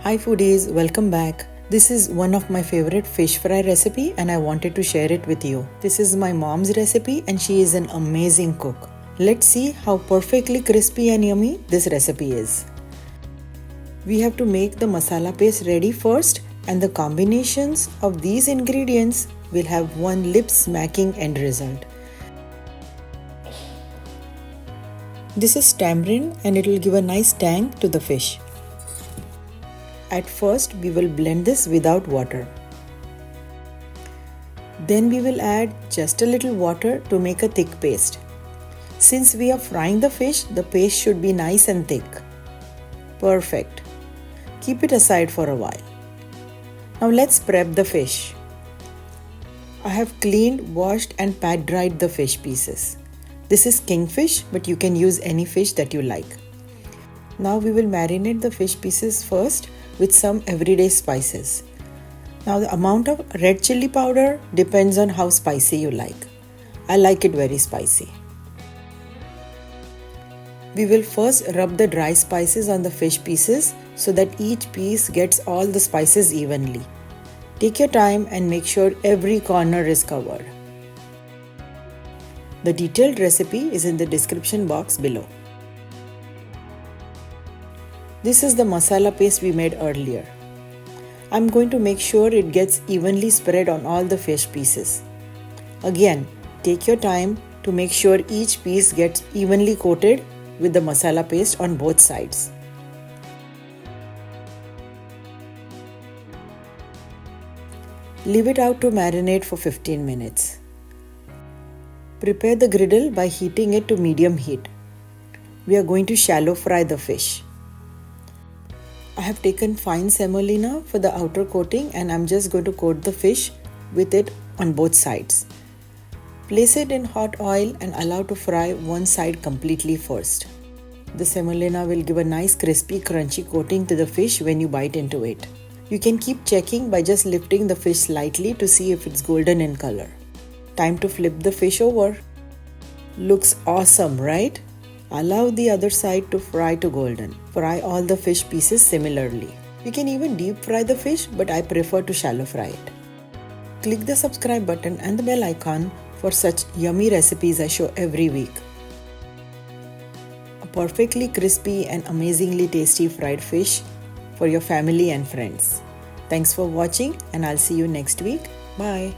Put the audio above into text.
Hi foodies, welcome back. This is one of my favorite fish fry recipe and I wanted to share it with you. This is my mom's recipe and she is an amazing cook. Let's see how perfectly crispy and yummy this recipe is. We have to make the masala paste ready first and the combinations of these ingredients will have one lip-smacking end result. This is tamarind and it will give a nice tang to the fish. At first, we will blend this without water. Then we will add just a little water to make a thick paste. Since we are frying the fish, the paste should be nice and thick. Perfect. Keep it aside for a while. Now let's prep the fish. I have cleaned, washed and pat dried the fish pieces. This is kingfish, but you can use any fish that you like. Now we will marinate the fish pieces first with some everyday spices. Now the amount of red chili powder depends on how spicy you like. I like it very spicy. We will first rub the dry spices on the fish pieces so that each piece gets all the spices evenly. Take your time and make sure every corner is covered. The detailed recipe is in the description box below. This is the masala paste we made earlier. I'm going to make sure it gets evenly spread on all the fish pieces. Again, take your time to make sure each piece gets evenly coated with the masala paste on both sides. Leave it out to marinate for 15 minutes. Prepare the griddle by heating it to medium heat. We are going to shallow fry the fish. I have taken fine semolina for the outer coating and I'm just going to coat the fish with it on both sides. Place it in hot oil and allow to fry one side completely first. The semolina will give a nice crispy crunchy coating to the fish when you bite into it. You can keep checking by just lifting the fish slightly to see if it's golden in color. Time to flip the fish over. Looks awesome, right? Allow the other side to fry to golden. Fry all the fish pieces similarly. You can even deep fry the fish, but I prefer to shallow fry it. Click the subscribe button and the bell icon for such yummy recipes I show every week. A perfectly crispy and amazingly tasty fried fish for your family and friends. Thanks for watching and I'll see you next week. Bye.